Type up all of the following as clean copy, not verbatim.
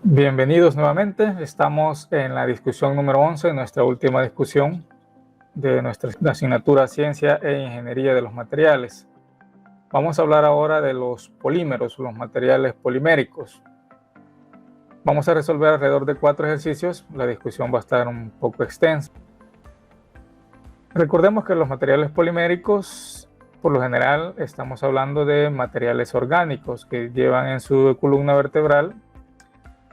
Bienvenidos nuevamente. Estamos en la discusión número 11, nuestra última discusión de nuestra asignatura Ciencia e Ingeniería de los Materiales. Vamos a hablar ahora de los polímeros, los materiales poliméricos. Vamos a resolver alrededor de 4 ejercicios. La discusión va a estar un poco extensa. Recordemos que los materiales poliméricos, por lo general, estamos hablando de materiales orgánicos que llevan en su columna vertebral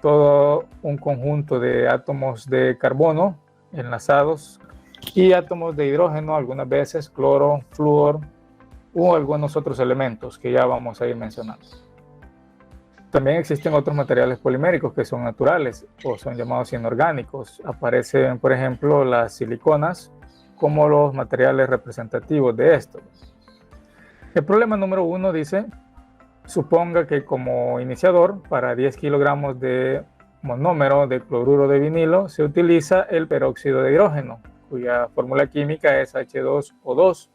todo un conjunto de átomos de carbono enlazados y átomos de hidrógeno, algunas veces cloro, flúor o algunos otros elementos que ya vamos a ir mencionando. También existen otros materiales poliméricos que son naturales o son llamados inorgánicos. Aparecen, por ejemplo, las siliconas como los materiales representativos de esto. El problema número 1 dice: suponga que como iniciador para 10 kilogramos de monómero de cloruro de vinilo se utiliza el peróxido de hidrógeno, cuya fórmula química es H2O2.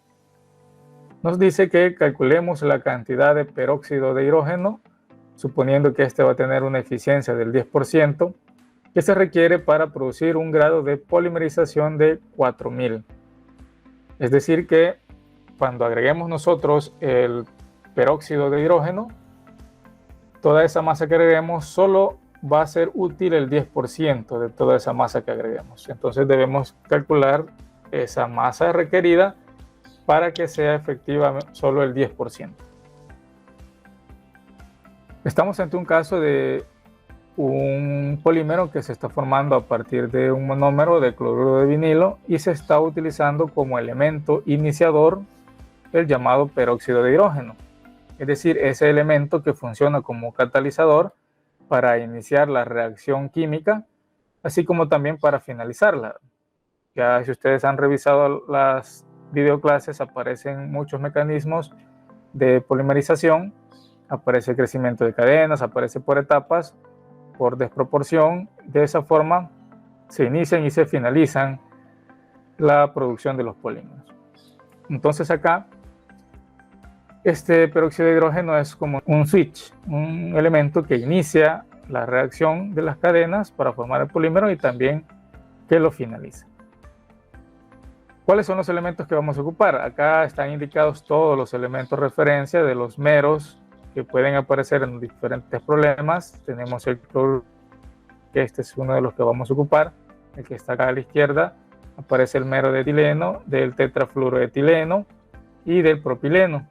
Nos dice que calculemos la cantidad de peróxido de hidrógeno, suponiendo que este va a tener una eficiencia del 10%, que se requiere para producir un grado de polimerización de 4000. Es decir que cuando agreguemos nosotros el peróxido de hidrógeno, toda esa masa que agreguemos solo va a ser útil el 10% de toda esa masa que agreguemos. Entonces debemos calcular esa masa requerida para que sea efectiva solo el 10%. Estamos ante un caso de un polímero que se está formando a partir de un monómero de cloruro de vinilo y se está utilizando como elemento iniciador el llamado peróxido de hidrógeno. Es decir, ese elemento que funciona como catalizador para iniciar la reacción química, así como también para finalizarla. Ya si ustedes han revisado las videoclases, aparecen muchos mecanismos de polimerización. Aparece el crecimiento de cadenas, aparece por etapas, por desproporción. De esa forma se inician y se finalizan la producción de los polímeros. Entonces acá, este peróxido de hidrógeno es como un switch, un elemento que inicia la reacción de las cadenas para formar el polímero y también que lo finaliza. ¿Cuáles son los elementos que vamos a ocupar? Acá están indicados todos los elementos de referencia de los meros que pueden aparecer en diferentes problemas. Tenemos el cloruro, que este es uno de los que vamos a ocupar, el que está acá a la izquierda. Aparece el mero de etileno, del tetrafluoroetileno y del propileno.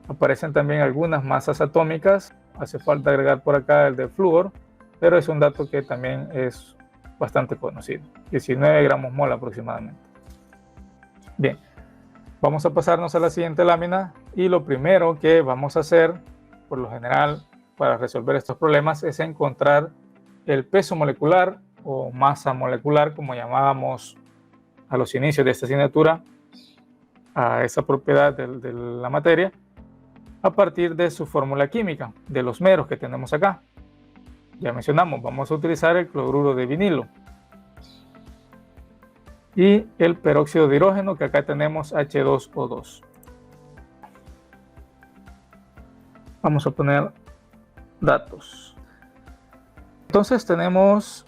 Aparecen también algunas masas atómicas. Hace falta agregar por acá el de flúor, pero es un dato que también es bastante conocido, 19 gramos mol aproximadamente. Bien, vamos a pasarnos a la siguiente lámina y lo primero que vamos a hacer, por lo general, para resolver estos problemas es encontrar el peso molecular o masa molecular, como llamábamos a los inicios de esta asignatura, a esa propiedad de la materia, a partir de su fórmula química, de los meros que tenemos acá. Ya mencionamos, vamos a utilizar el cloruro de vinilo y el peróxido de hidrógeno, que acá tenemos H2O2. Vamos a poner datos. Entonces tenemos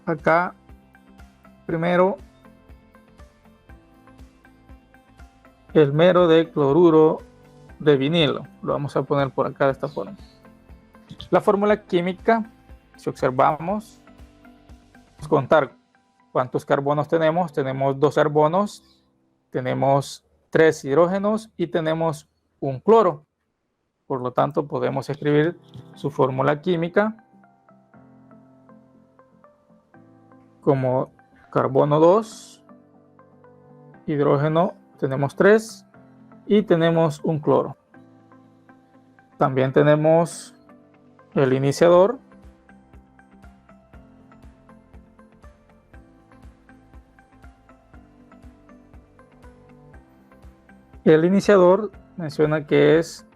acá primero el mero de cloruro de vinilo. Lo vamos a poner por acá de esta forma. La fórmula química, si observamos, vamos a contar cuántos carbonos tenemos. Tenemos 2 carbonos, tenemos 3 hidrógenos y tenemos un cloro. Por lo tanto, podemos escribir su fórmula química como carbono 2, hidrógeno tenemos 3 y tenemos un cloro. También tenemos el iniciador, menciona que es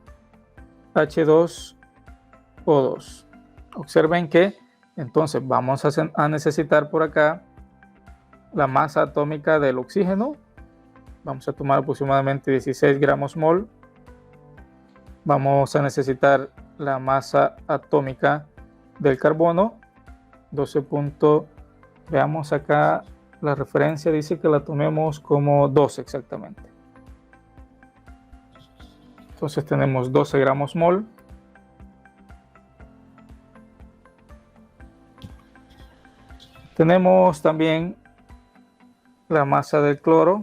H2O2. Observen que entonces vamos a necesitar por acá la masa atómica del oxígeno. Vamos a tomar aproximadamente 16 gramos mol. Vamos a necesitar la masa atómica del carbono, 12. Veamos acá, la referencia dice que la tomemos como 12 exactamente. Entonces tenemos 12 gramos mol. Tenemos también la masa del cloro.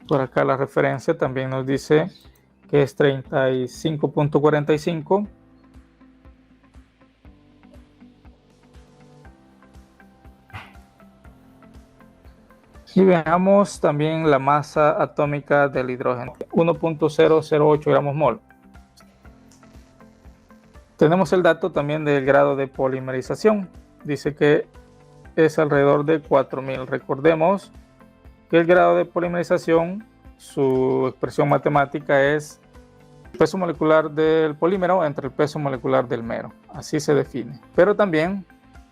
Por acá la referencia también nos dice que es 35.45. Y veamos también la masa atómica del hidrógeno, 1.008 gramos mol. Tenemos el dato también del grado de polimerización. Dice que es alrededor de 4000. Recordemos que el grado de polimerización, su expresión matemática es el peso molecular del polímero entre el peso molecular del mero. Así se define. Pero también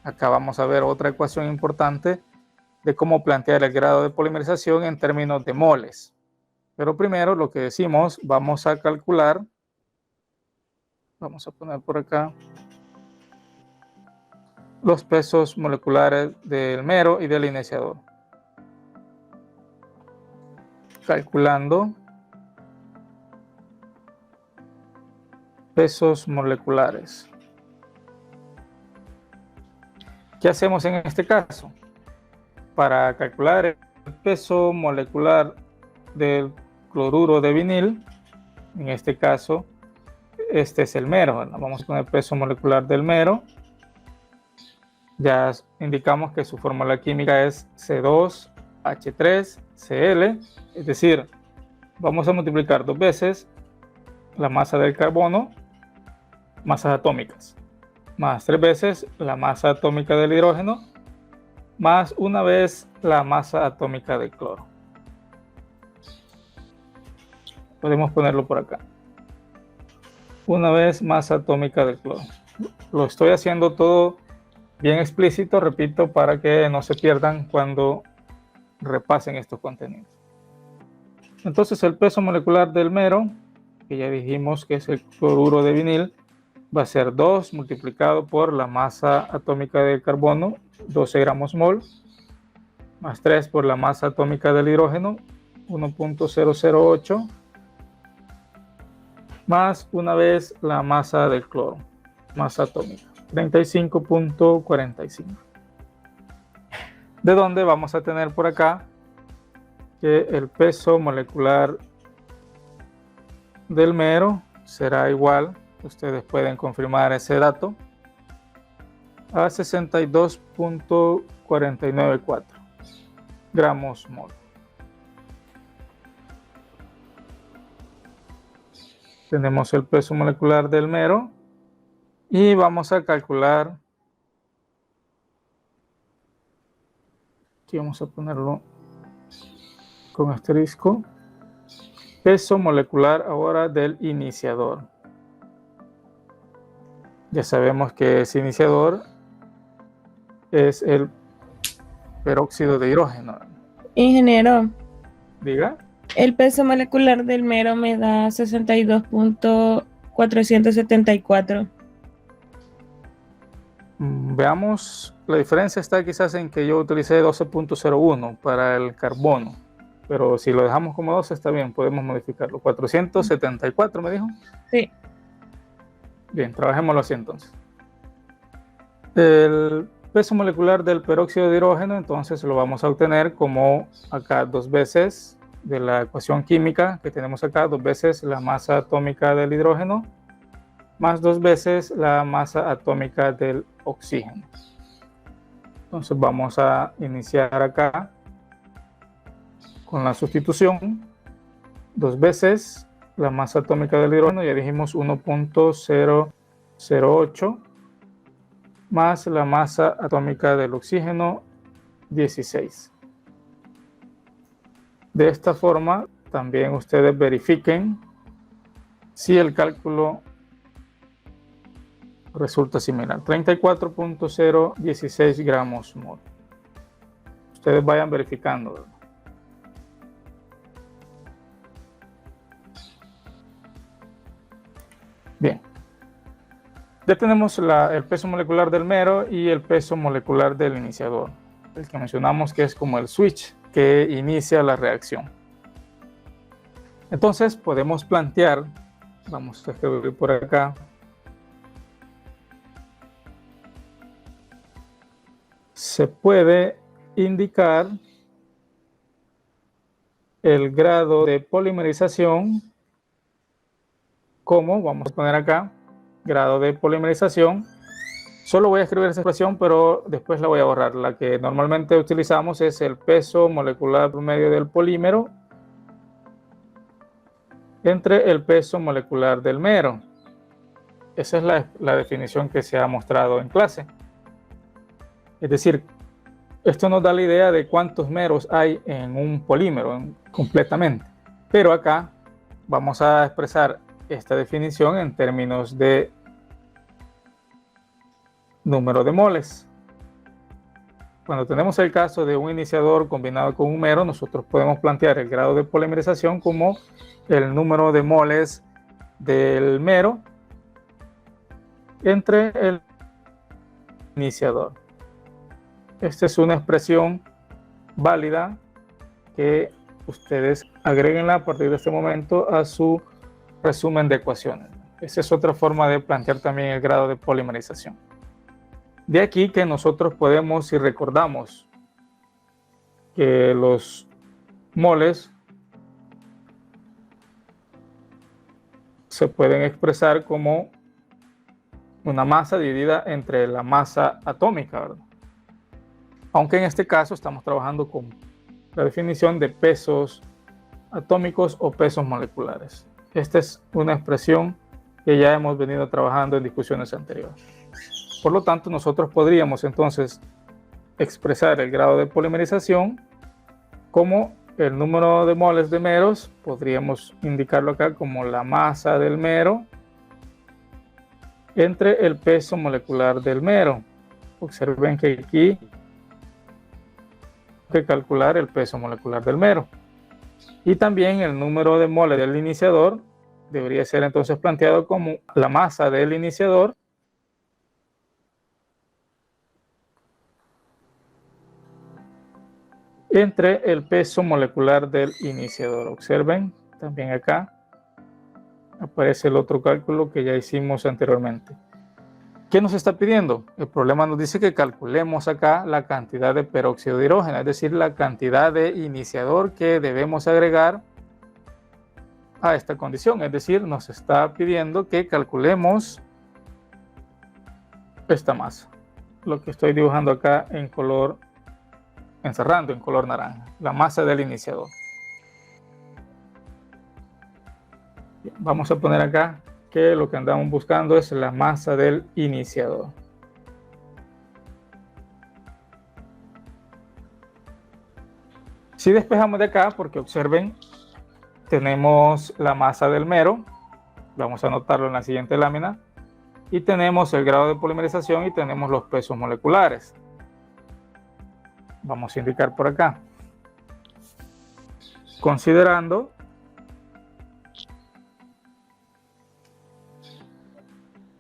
acá vamos a ver otra ecuación importante de cómo plantear el grado de polimerización en términos de moles. Pero primero lo que decimos, vamos a calcular, vamos a poner por acá los pesos moleculares del mero y del iniciador. Calculando pesos moleculares. ¿Qué hacemos en este caso? Para calcular el peso molecular del cloruro de vinil, en este caso, este es el mero, ¿verdad? Vamos a poner peso molecular del mero. Ya indicamos que su fórmula química es C2H3Cl, es decir, vamos a multiplicar 2 veces la masa del carbono, masas atómicas, más 3 veces la masa atómica del hidrógeno, más una vez la masa atómica del cloro. Podemos ponerlo por acá. Una vez masa atómica del cloro. Lo estoy haciendo todo bien explícito, repito, para que no se pierdan cuando repasen estos contenidos. Entonces el peso molecular del mero, que ya dijimos que es el cloruro de vinil, va a ser 2 multiplicado por la masa atómica del carbono, 12 gramos mol, más 3 por la masa atómica del hidrógeno, 1.008, más una vez la masa del cloro, masa atómica, 35.45. De donde vamos a tener por acá que el peso molecular del mero será igual, ustedes pueden confirmar ese dato, a 62.494 gramos mol. Tenemos el peso molecular del mero y vamos a calcular, aquí vamos a ponerlo con asterisco, peso molecular ahora del iniciador. Ya sabemos que ese iniciador es el peróxido de hidrógeno. Ingeniero, Diga. el peso molecular del mero me da 62.474. Veamos, la diferencia está quizás en que yo utilicé 12.01 para el carbono, pero si lo dejamos como 12 está bien, podemos modificarlo. 474 me dijo. Sí. Bien, trabajémoslo así entonces. El peso molecular del peróxido de hidrógeno, entonces lo vamos a obtener como acá 2 veces de la ecuación química que tenemos acá, 2 veces la masa atómica del hidrógeno, más 2 veces la masa atómica del oxígeno. Entonces vamos a iniciar acá con la sustitución, 2 veces la masa atómica del hidrógeno, ya dijimos 1.008, más la masa atómica del oxígeno, 16. De esta forma, también ustedes verifiquen si el cálculo resulta similar. 34.016 gramos mol. Ustedes vayan verificando, ¿verdad? Bien. Ya tenemos el peso molecular del mero y el peso molecular del iniciador, el que mencionamos que es como el switch que inicia la reacción. Entonces podemos plantear, vamos a escribir por acá, se puede indicar el grado de polimerización como, vamos a poner acá, grado de polimerización. Solo voy a escribir esa expresión, pero después la voy a borrar. La que normalmente utilizamos es el peso molecular promedio del polímero entre el peso molecular del mero. Esa es la definición que se ha mostrado en clase. Es decir, esto nos da la idea de cuántos meros hay en un polímero completamente. Pero acá vamos a expresar esta definición en términos de número de moles. Cuando tenemos el caso de un iniciador combinado con un mero, nosotros podemos plantear el grado de polimerización como el número de moles del mero entre el iniciador. Esta es una expresión válida que ustedes agréguenla a partir de este momento a su resumen de ecuaciones. Esa es otra forma de plantear también el grado de polimerización. De aquí que nosotros podemos, si recordamos que los moles se pueden expresar como una masa dividida entre la masa atómica, ¿verdad? Aunque en este caso estamos trabajando con la definición de pesos atómicos o pesos moleculares. Esta es una expresión que ya hemos venido trabajando en discusiones anteriores. Por lo tanto, nosotros podríamos entonces expresar el grado de polimerización como el número de moles de meros. Podríamos indicarlo acá como la masa del mero entre el peso molecular del mero. Observen que aquí hay que calcular el peso molecular del mero. Y también el número de moles del iniciador debería ser entonces planteado como la masa del iniciador entre el peso molecular del iniciador. Observen, también acá aparece el otro cálculo que ya hicimos anteriormente. ¿Qué nos está pidiendo? El problema nos dice que calculemos acá la cantidad de peróxido de hidrógeno, es decir, la cantidad de iniciador que debemos agregar a esta condición. Es decir, nos está pidiendo que calculemos esta masa. Lo que estoy dibujando acá en color, encerrando en color naranja, la masa del iniciador. Bien, vamos a poner acá que lo que andamos buscando es la masa del iniciador. Si despejamos de acá, porque observen, tenemos la masa del mero, vamos a anotarlo en la siguiente lámina, y tenemos el grado de polimerización y tenemos los pesos moleculares. Vamos a indicar por acá. Considerando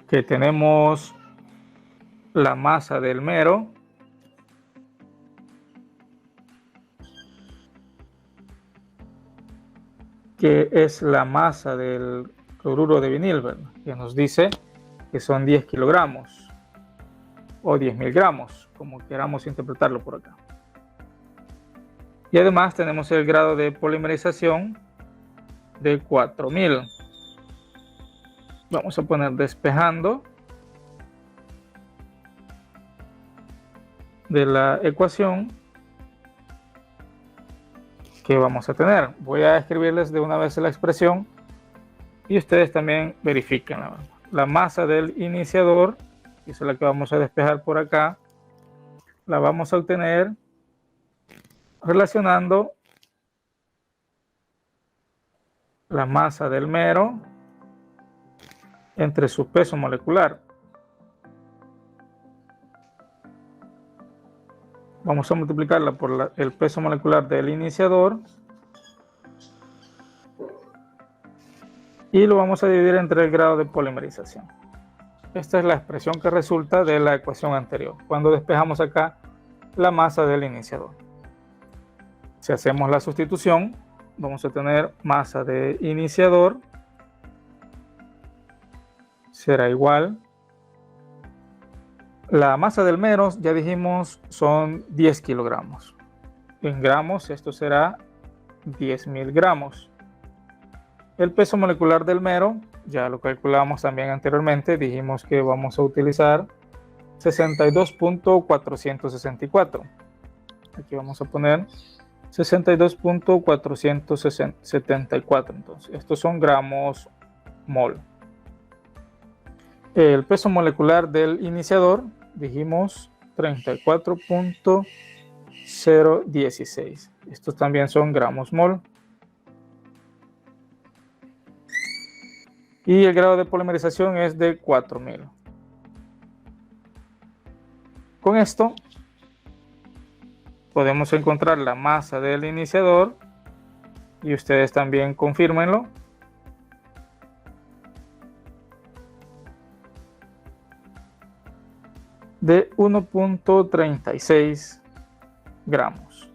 que tenemos la masa del mero que es la masa del cloruro de vinil, ¿verdad? Que nos dice que son 10 kilogramos o 10.000 gramos, como queramos interpretarlo por acá. Y además tenemos el grado de polimerización de 4000. Vamos a poner despejando de la ecuación que vamos a tener. Voy a escribirles de una vez la expresión y ustedes también verifiquen la masa del iniciador, que es la que vamos a despejar por acá, la vamos a obtener relacionando la masa del mero entre su peso molecular. Vamos a multiplicarla por el peso molecular del iniciador y lo vamos a dividir entre el grado de polimerización. Esta es la expresión que resulta de la ecuación anterior, cuando despejamos acá la masa del iniciador. Si hacemos la sustitución, vamos a tener masa de iniciador será igual. La masa del mero, ya dijimos, son 10 kilogramos. En gramos, esto será 10.000 gramos. El peso molecular del mero, ya lo calculamos también anteriormente, dijimos que vamos a utilizar 62.464. Aquí vamos a poner 62.474. Entonces, estos son gramos mol. El peso molecular del iniciador, dijimos 34.016. Estos también son gramos mol. Y el grado de polimerización es de 4000. Con esto podemos encontrar la masa del iniciador y ustedes también confírmenlo. De 1.36 gramos.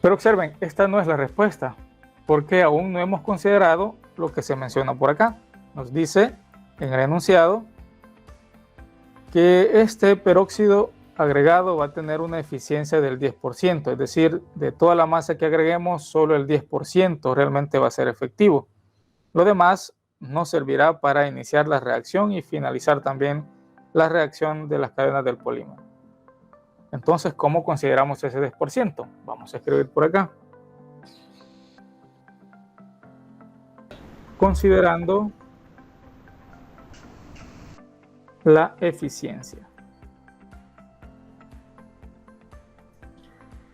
Pero observen, esta no es la respuesta, porque aún no hemos considerado lo que se menciona por acá. Nos dice en el enunciado que este peróxido agregado va a tener una eficiencia del 10%, es decir, de toda la masa que agreguemos, solo el 10% realmente va a ser efectivo. Lo demás nos servirá para iniciar la reacción y finalizar también la reacción de las cadenas del polímero. Entonces, ¿cómo consideramos ese 10%? Vamos a escribir por acá. Considerando la eficiencia.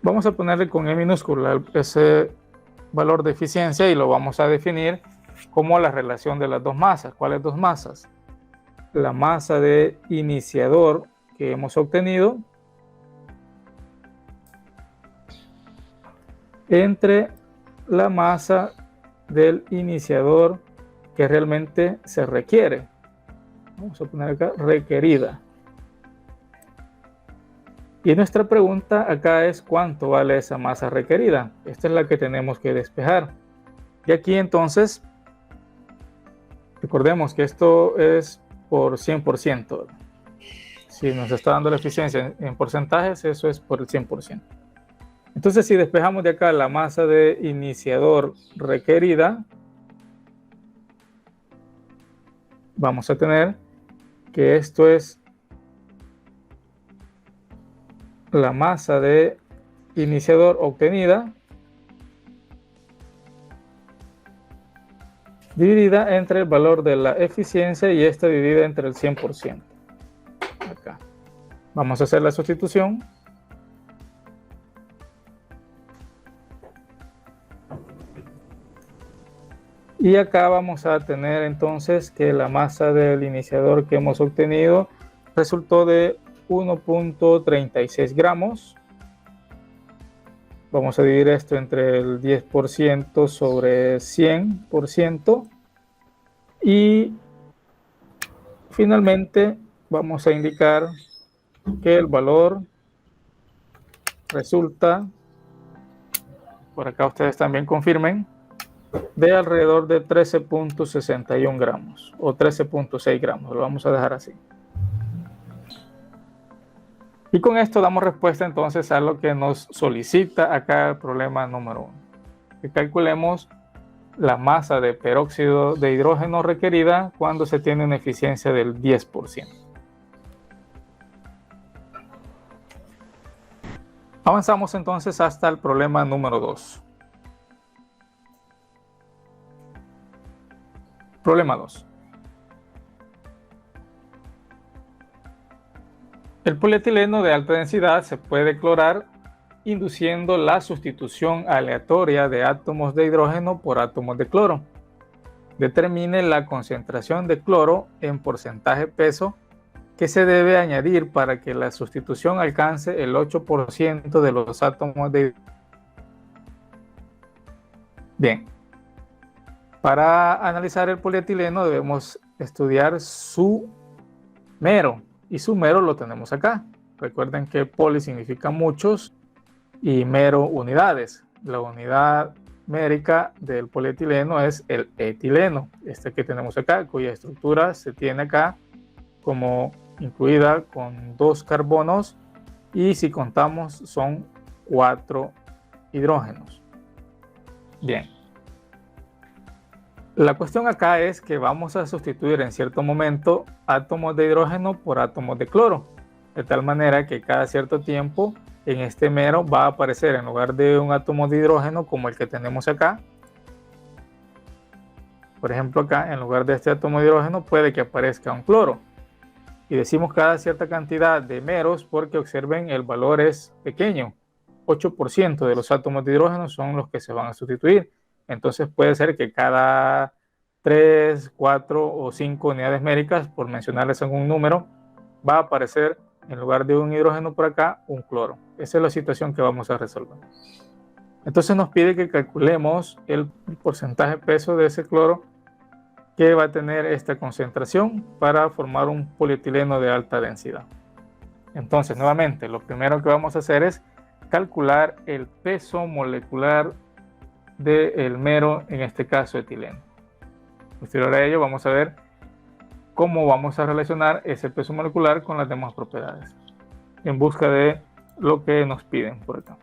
Vamos a ponerle con E minúscula ese valor de eficiencia y lo vamos a definir como la relación de las dos masas. ¿Cuáles dos masas? La masa de iniciador que hemos obtenido entre la masa del iniciador que realmente se requiere. Vamos a poner acá requerida. Y nuestra pregunta acá es ¿cuánto vale esa masa requerida? Esta es la que tenemos que despejar. Y aquí entonces, recordemos que esto es por 100%. Si nos está dando la eficiencia en porcentajes, eso es por el 100%. Entonces, si despejamos de acá la masa de iniciador requerida, vamos a tener que esto es la masa de iniciador obtenida dividida entre el valor de la eficiencia y esta dividida entre el 100%. Acá. Vamos a hacer la sustitución. Y acá vamos a tener entonces que la masa del iniciador que hemos obtenido resultó de 1.36 gramos. Vamos a dividir esto entre el 10% sobre 100%. Y finalmente vamos a indicar que el valor resulta, por acá ustedes también confirmen, de alrededor de 13.61 gramos o 13.6 gramos. Lo vamos a dejar así. Y con esto damos respuesta entonces a lo que nos solicita acá el problema número 1. Que calculemos la masa de peróxido de hidrógeno requerida cuando se tiene una eficiencia del 10%. Avanzamos entonces hasta el problema número 2. Problema 2. El polietileno de alta densidad se puede clorar induciendo la sustitución aleatoria de átomos de hidrógeno por átomos de cloro. Determine la concentración de cloro en porcentaje peso que se debe añadir para que la sustitución alcance el 8% de los átomos de hidrógeno. Bien, para analizar el polietileno debemos estudiar su mero, y su mero lo tenemos acá. Recuerden que poli significa muchos y mero unidades. La unidad mérica del polietileno es el etileno, este que tenemos acá, cuya estructura se tiene acá como incluida con 2 carbonos y si contamos son 4 hidrógenos. Bien. La cuestión acá es que vamos a sustituir en cierto momento átomos de hidrógeno por átomos de cloro, de tal manera que cada cierto tiempo en este mero va a aparecer, en lugar de un átomo de hidrógeno como el que tenemos acá, por ejemplo acá, en lugar de este átomo de hidrógeno puede que aparezca un cloro. Y decimos cada cierta cantidad de meros porque observen el valor es pequeño, 8% de los átomos de hidrógeno son los que se van a sustituir. Entonces puede ser que cada 3, 4 o 5 unidades méricas, por mencionarles algún número, va a aparecer en lugar de un hidrógeno por acá, un cloro. Esa es la situación que vamos a resolver. Entonces nos pide que calculemos el porcentaje peso de ese cloro que va a tener esta concentración para formar un polietileno de alta densidad. Entonces, nuevamente, lo primero que vamos a hacer es calcular el peso molecular del mero, en este caso etileno. Posterior a ello vamos a ver cómo vamos a relacionar ese peso molecular con las demás propiedades en busca de lo que nos piden por acá.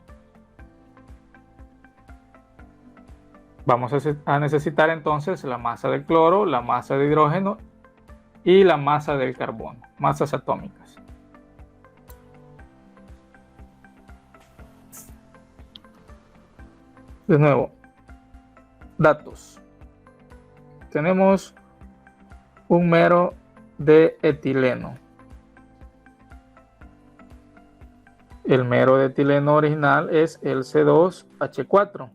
Vamos a necesitar entonces la masa del cloro, la masa de hidrógeno y la masa del carbono, masas atómicas. De nuevo, datos. Tenemos un mero de etileno. El mero de etileno original es el C2H4.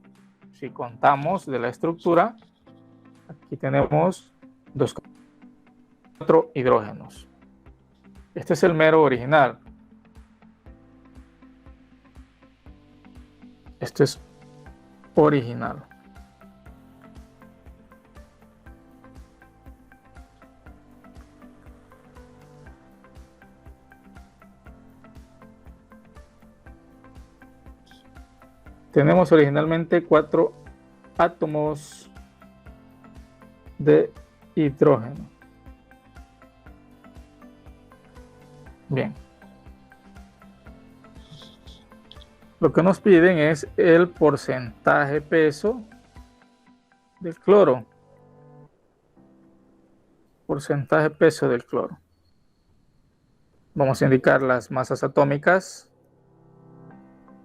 Si contamos de la estructura, aquí tenemos 4 hidrógenos. Este es el mero original. Este es original. Tenemos originalmente 4 átomos de hidrógeno. Bien. Lo que nos piden es el porcentaje peso del cloro. Porcentaje peso del cloro. Vamos a indicar las masas atómicas.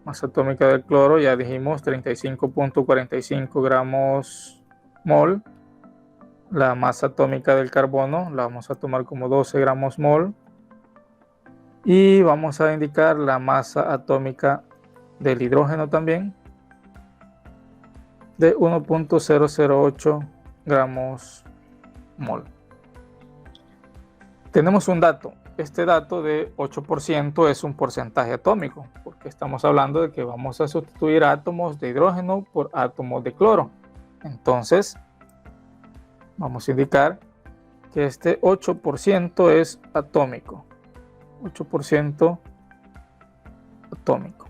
Masa atómica del cloro, ya dijimos 35.45 gramos mol. La masa atómica del carbono la vamos a tomar como 12 gramos mol. Y vamos a indicar la masa atómica del hidrógeno también, de 1.008 gramos mol. Tenemos un dato. Este dato de 8% es un porcentaje atómico, porque estamos hablando de que vamos a sustituir átomos de hidrógeno por átomos de cloro. Entonces, vamos a indicar que este 8% es atómico. 8% atómico.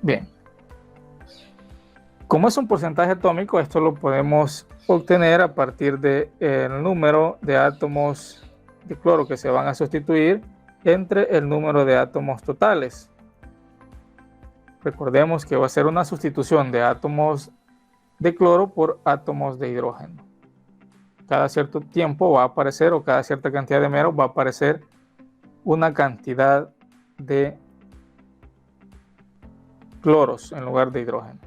Bien. Como es un porcentaje atómico, esto lo podemos obtener a partir del número de átomos de cloro que se van a sustituir entre el número de átomos totales. Recordemos que va a ser una sustitución de átomos de cloro por átomos de hidrógeno. Cada cierto tiempo va a aparecer, o cada cierta cantidad de mero va a aparecer una cantidad de cloros en lugar de hidrógeno.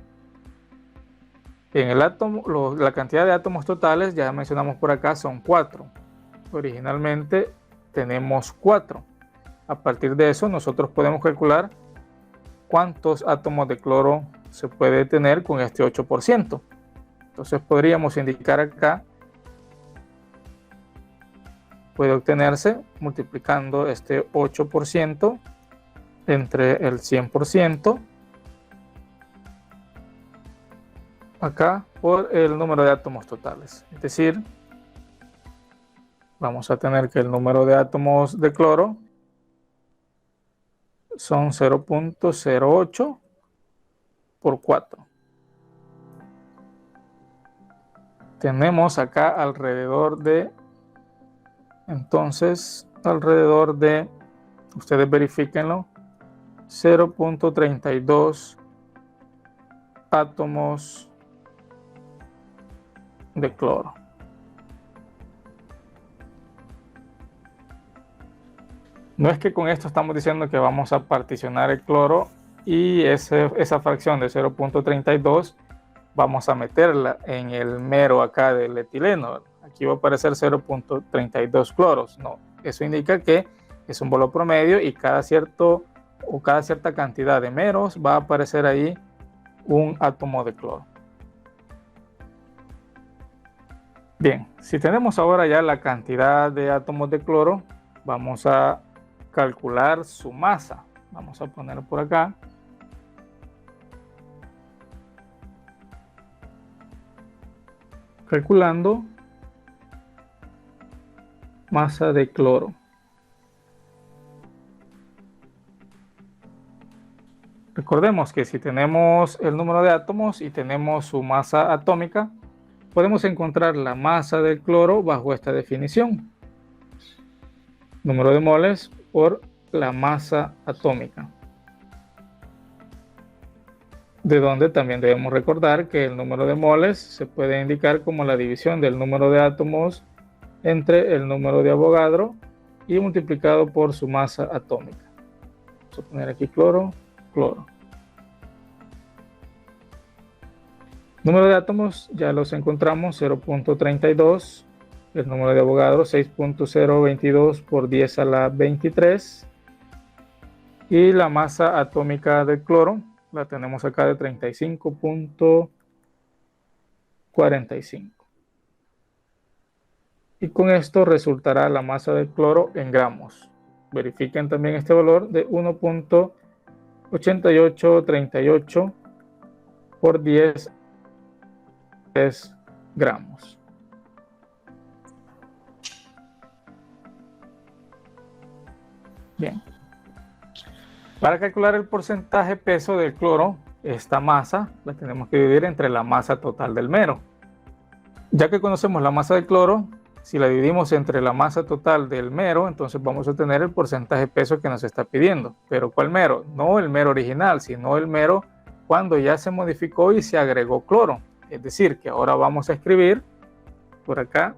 En el átomo, la cantidad de átomos totales, ya mencionamos por acá, son 4. Originalmente tenemos 4. A partir de eso, nosotros podemos calcular cuántos átomos de cloro se puede tener con este 8%. Entonces podríamos indicar acá, puede obtenerse multiplicando este 8% entre el 100%, acá por el número de átomos totales. Es decir, vamos a tener que el número de átomos de cloro son 0.08 por 4. Tenemos acá alrededor de, entonces, alrededor de, ustedes verifíquenlo, 0.32 átomos de cloro. No es que con esto estamos diciendo que vamos a particionar el cloro y esa fracción de 0.32 vamos a meterla en el mero acá del etileno. Aquí va a aparecer 0.32 cloros. No, eso indica que es un valor promedio y cada cierta cantidad de meros va a aparecer ahí un átomo de cloro. Bien, si tenemos ahora ya la cantidad de átomos de cloro, vamos a calcular su masa. Vamos a poner por acá. Calculando masa de cloro. Recordemos que si tenemos el número de átomos y tenemos su masa atómica, podemos encontrar la masa del cloro bajo esta definición. Número de moles por la masa atómica. De donde también debemos recordar que el número de moles se puede indicar como la división del número de átomos entre el número de Avogadro y multiplicado por su masa atómica. Vamos a poner aquí cloro, cloro. Número de átomos ya los encontramos, 0.32. El número de Avogadro, 6.022 por 10 a la 23. Y la masa atómica del cloro la tenemos acá de 35.45. Y con esto resultará la masa del cloro en gramos. Verifiquen también este valor de 1.8838 por 10 gramos. Bien. Para calcular el porcentaje peso del cloro, esta masa la tenemos que dividir entre la masa total del mero. Ya que conocemos la masa del cloro, si la dividimos entre la masa total del mero, entonces vamos a tener el porcentaje peso que nos está pidiendo. Pero ¿cuál mero? No el mero original, sino el mero cuando ya se modificó y se agregó cloro. Es decir, que ahora vamos a escribir por acá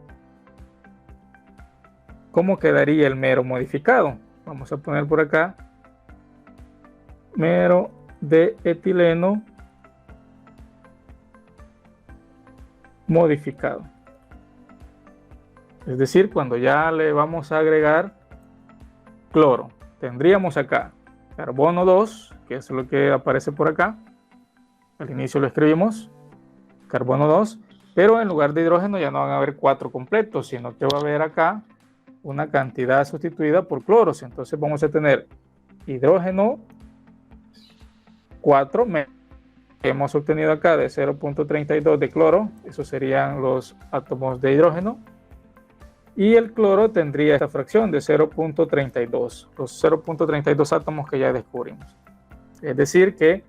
cómo quedaría el mero modificado. Vamos a poner por acá mero de etileno modificado. Es decir, cuando ya le vamos a agregar cloro, tendríamos acá carbono 2, que es lo que aparece por acá. Al inicio lo escribimos, carbono 2, pero en lugar de hidrógeno ya no van a haber 4 completos, sino que va a haber acá una cantidad sustituida por cloros. Entonces vamos a tener hidrógeno 4 que hemos obtenido acá de 0.32 de cloro, esos serían los átomos de hidrógeno, y el cloro tendría esta fracción de 0.32, los 0.32 átomos que ya descubrimos. Es decir que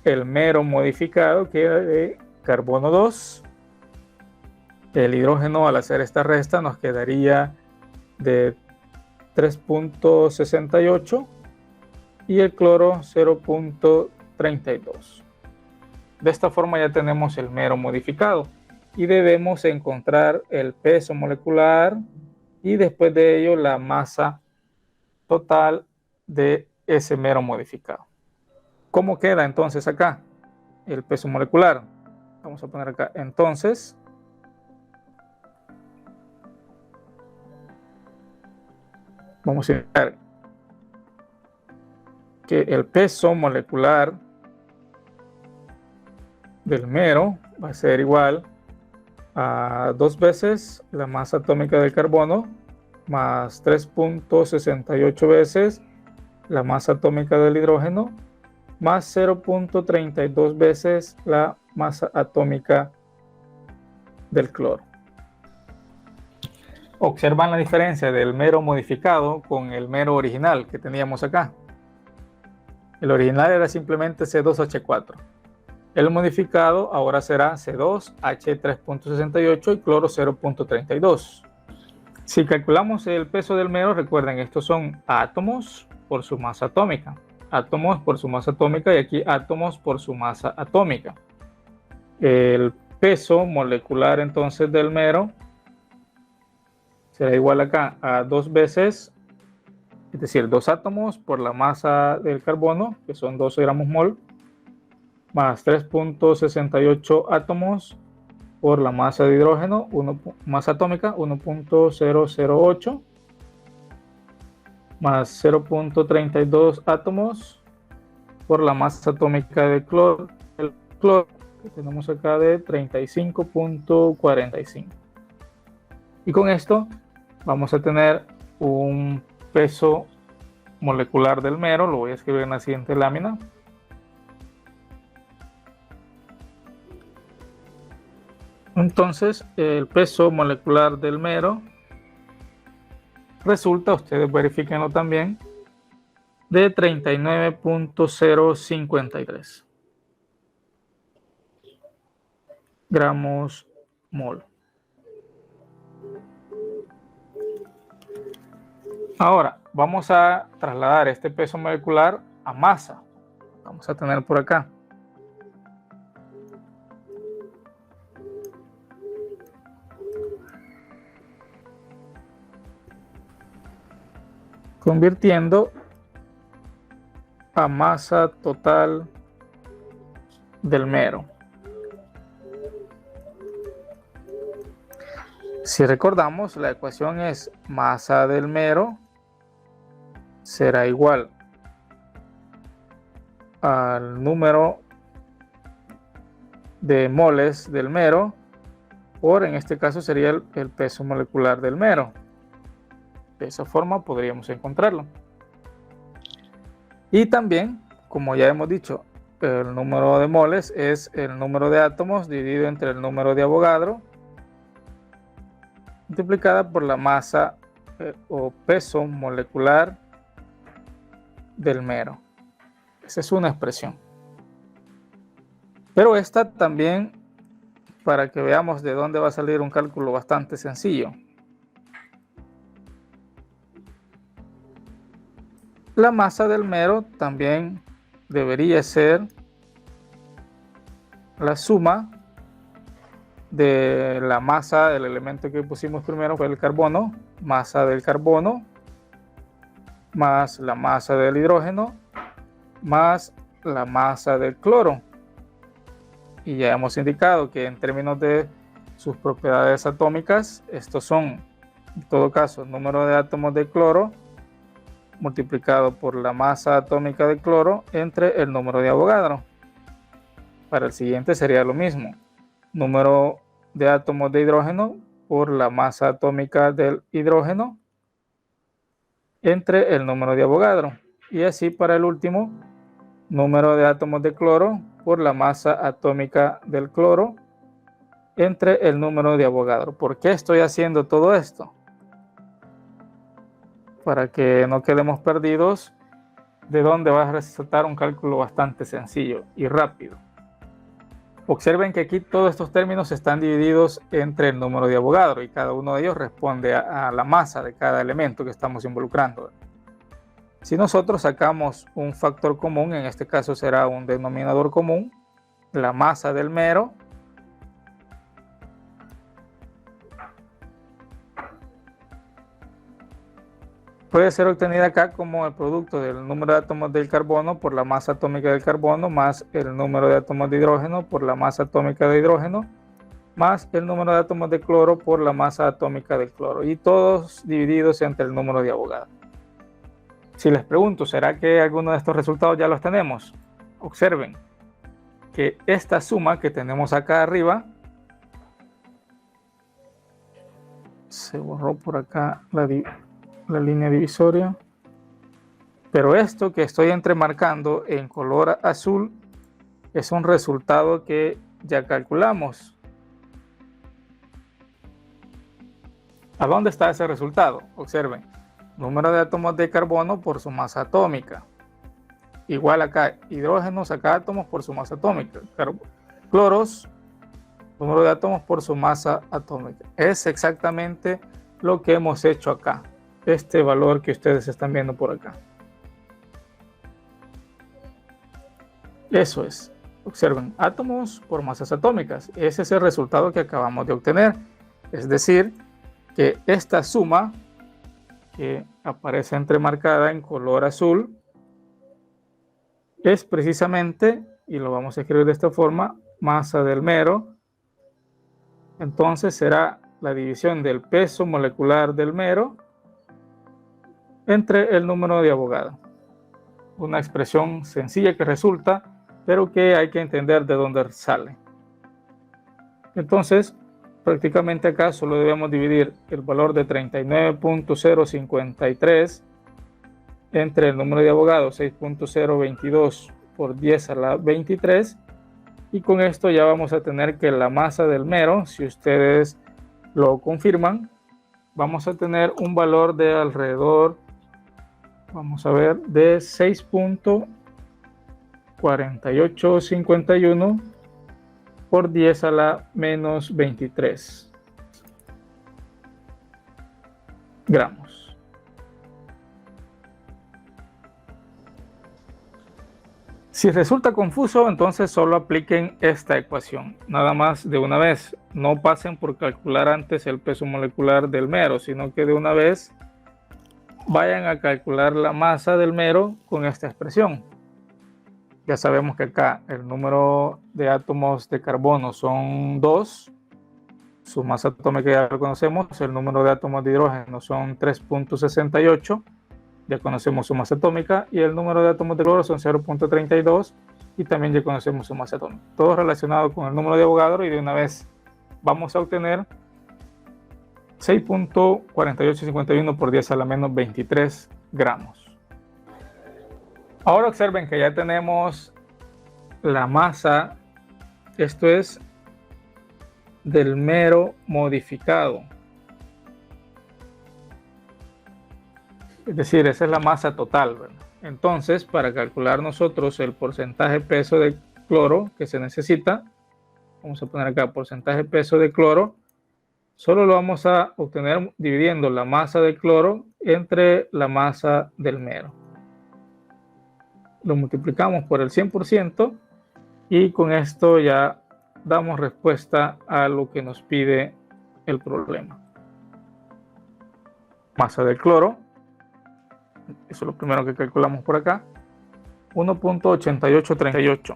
el mero modificado queda de carbono 2, el hidrógeno al hacer esta resta nos quedaría de 3.68 y el cloro 0.32. De esta forma ya tenemos el mero modificado y debemos encontrar el peso molecular y después de ello la masa total de ese mero modificado. ¿Cómo queda entonces acá el peso molecular? Vamos a poner acá entonces vamos a ver que el peso molecular del mero va a ser igual a 2 veces la masa atómica del carbono más 3.68 veces la masa atómica del hidrógeno más 0.32 veces la masa atómica del cloro. Observan la diferencia del mero modificado con el mero original que teníamos acá. El original era simplemente C2H4. El modificado ahora será C2H3.68 y cloro 0.32. Si calculamos el peso del mero, recuerden, estos son átomos por su masa atómica. Átomos por su masa atómica y aquí átomos por su masa atómica. El peso molecular entonces del mero será igual acá a 2 veces, es decir, 2 átomos por la masa del carbono, que son 12 gramos mol, más 3.68 átomos por la masa de hidrógeno, masa atómica 1.008, más 0.32 átomos por la masa atómica de cloro, que tenemos acá de 35.45. Y con esto vamos a tener un peso molecular del mero, lo voy a escribir en la siguiente lámina. Entonces, el peso molecular del mero resulta, ustedes verifíquenlo también, de 39.053 gramos mol. Ahora, vamos a trasladar este peso molecular a masa. Vamos a tener por acá. Convirtiendo a masa total del mero. Si recordamos, la ecuación es masa del mero será igual al número de moles del mero por, en este caso sería el peso molecular del mero. De esa forma podríamos encontrarlo. Y también, como ya hemos dicho, el número de moles es el número de átomos dividido entre el número de Avogadro multiplicada por la masa o peso molecular del mero. Esa es una expresión. Pero esta también, para que veamos de dónde va a salir un cálculo bastante sencillo. La masa del mero también debería ser la suma de la masa, el elemento que pusimos primero fue el carbono, masa del carbono, más la masa del hidrógeno, más la masa del cloro. Y ya hemos indicado que en términos de sus propiedades atómicas, estos son, en todo caso, el número de átomos de cloro multiplicado por la masa atómica de cloro entre el número de Avogadro. Para el siguiente sería lo mismo. Número de átomos de hidrógeno por la masa atómica del hidrógeno entre el número de Avogadro. Y así para el último, número de átomos de cloro por la masa atómica del cloro entre el número de Avogadro. ¿Por qué estoy haciendo todo esto? Para que no quedemos perdidos de dónde va a resultar un cálculo bastante sencillo y rápido. Observen que aquí todos estos términos están divididos entre el número de Avogadro y cada uno de ellos responde a la masa de cada elemento que estamos involucrando. Si nosotros sacamos un factor común, en este caso será un denominador común, la masa del mero puede ser obtenida acá como el producto del número de átomos del carbono por la masa atómica del carbono más el número de átomos de hidrógeno por la masa atómica de hidrógeno más el número de átomos de cloro por la masa atómica del cloro, y todos divididos entre el número de Avogadro. Si les pregunto, ¿será que alguno de estos resultados ya los tenemos? Observen que esta suma que tenemos acá arriba, se borró por acá la línea divisoria, pero esto que estoy entremarcando en color azul es un resultado que ya calculamos. ¿A dónde está ese resultado? Observen, número de átomos de carbono por su masa atómica. Igual acá, hidrógenos, acá átomos por su masa atómica. Cloros, número de átomos por su masa atómica. Es exactamente lo que hemos hecho acá. Este valor que ustedes están viendo por acá. Eso es. Observen, átomos por masas atómicas. Ese es el resultado que acabamos de obtener. Es decir, que esta suma que aparece entremarcada en color azul es precisamente, y lo vamos a escribir de esta forma, masa del mero. Entonces será la división del peso molecular del mero entre el número de Avogadro. Una expresión sencilla que resulta, pero que hay que entender de dónde sale. Entonces, prácticamente acá solo debemos dividir el valor de 39.053 entre el número de Avogadro 6.022 por 10 a la 23, y con esto ya vamos a tener que la masa del mero, si ustedes lo confirman, vamos a tener un valor de alrededor, vamos a ver, de 6.4851 por 10 a la menos 23 gramos. Si resulta confuso, entonces solo apliquen esta ecuación, nada más de una vez. No pasen por calcular antes el peso molecular del mero, sino que de una vez vayan a calcular la masa del mero con esta expresión. Ya sabemos que acá el número de átomos de carbono son 2, su masa atómica ya lo conocemos, el número de átomos de hidrógeno son 3.68, ya conocemos su masa atómica, y el número de átomos de cloro son 0.32, y también ya conocemos su masa atómica. Todo relacionado con el número de Avogadro, y de una vez vamos a obtener 6.4851 por 10 a la menos 23 gramos. Ahora observen que ya tenemos la masa, esto es del mero modificado. Es decir, esa es la masa total, ¿verdad? Entonces, para calcular nosotros el porcentaje peso de cloro que se necesita, vamos a poner acá porcentaje peso de cloro, solo lo vamos a obtener dividiendo la masa de cloro entre la masa del mero. Lo multiplicamos por el 100% y con esto ya damos respuesta a lo que nos pide el problema. Masa del cloro. Eso es lo primero que calculamos por acá. 1.8838.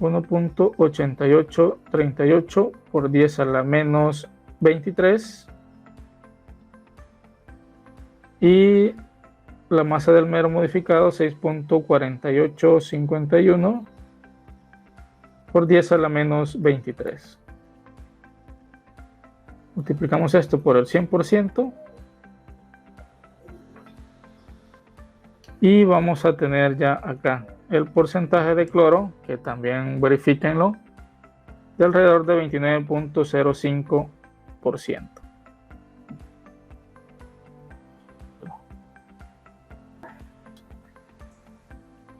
1.8838 por 10 a la menos 23. Y la masa del mero modificado 6.4851 por 10 a la menos 23. Multiplicamos esto por el 100%. Y vamos a tener ya acá el porcentaje de cloro, que también verifíquenlo, de alrededor de 29.05%.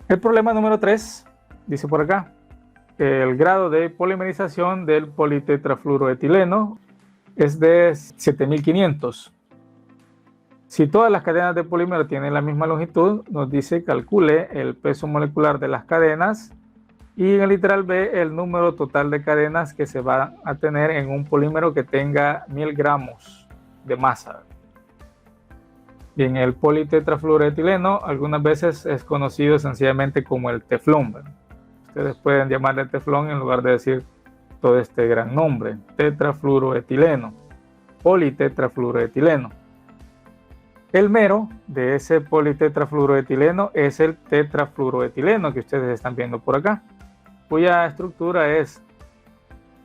El problema número 3 dice por acá, el grado de polimerización del politetrafluoroetileno es de 7500. Si todas las cadenas de polímero tienen la misma longitud, nos dice calcule el peso molecular de las cadenas, y en el literal B el número total de cadenas que se va a tener en un polímero que tenga 1000 gramos de masa. Bien, el politetrafluoroetileno algunas veces es conocido sencillamente como el teflón. Ustedes pueden llamarle teflón en lugar de decir todo este gran nombre, tetrafluoroetileno, politetrafluoroetileno. El mero de ese politetrafluoroetileno es el tetrafluoroetileno que ustedes están viendo por acá, cuya estructura es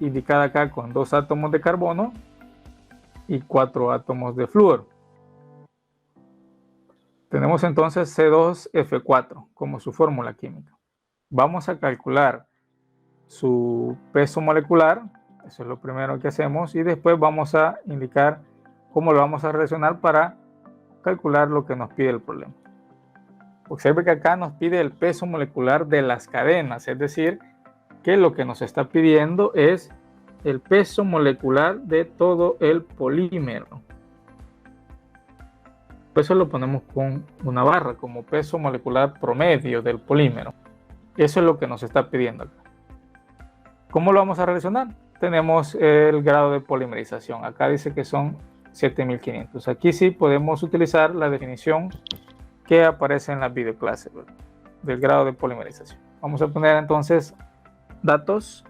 indicada acá con 2 átomos de carbono y 4 átomos de flúor. Tenemos entonces C2F4 como su fórmula química. Vamos a calcular su peso molecular. Eso es lo primero que hacemos, y después vamos a indicar cómo lo vamos a relacionar para calcular lo que nos pide el problema. Observe que acá nos pide el peso molecular de las cadenas, es decir, que lo que nos está pidiendo es el peso molecular de todo el polímero. Eso lo ponemos con una barra como peso molecular promedio del polímero. Eso es lo que nos está pidiendo acá. ¿Cómo lo vamos a relacionar? Tenemos el grado de polimerización. Acá dice que son 7500. Aquí sí podemos utilizar la definición que aparece en la videoclase, ¿verdad?, del grado de polimerización. Vamos a poner entonces datos.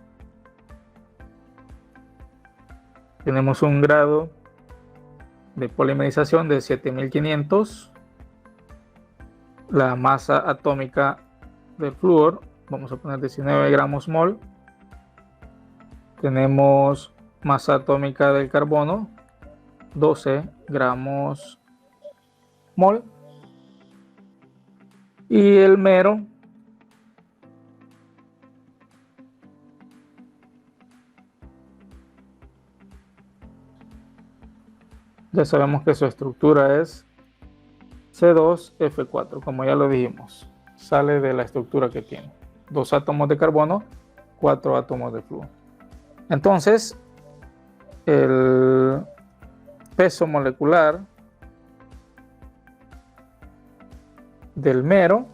Tenemos un grado de polimerización de 7500. La masa atómica del flúor, vamos a poner 19 gramos mol. Tenemos masa atómica del carbono, 12 gramos mol. Y el mero, ya sabemos que su estructura es C2F4, como ya lo dijimos, sale de la estructura que tiene: 2 átomos de carbono, 4 átomos de flúor. Entonces, el peso molecular del mero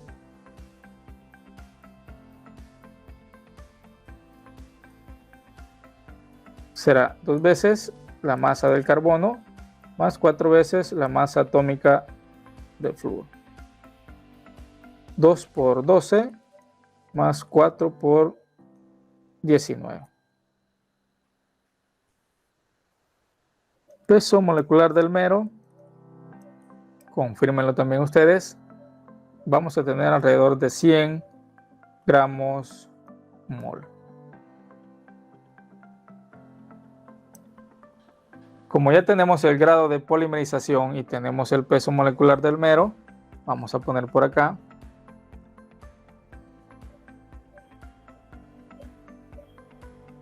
será 2 veces la masa del carbono más 4 veces la masa atómica del flúor. 2 por 12 más 4 por 19. Peso molecular del mero, confírmenlo también ustedes, vamos a tener alrededor de 100 gramos mol. Como ya tenemos el grado de polimerización y tenemos el peso molecular del mero, vamos a poner por acá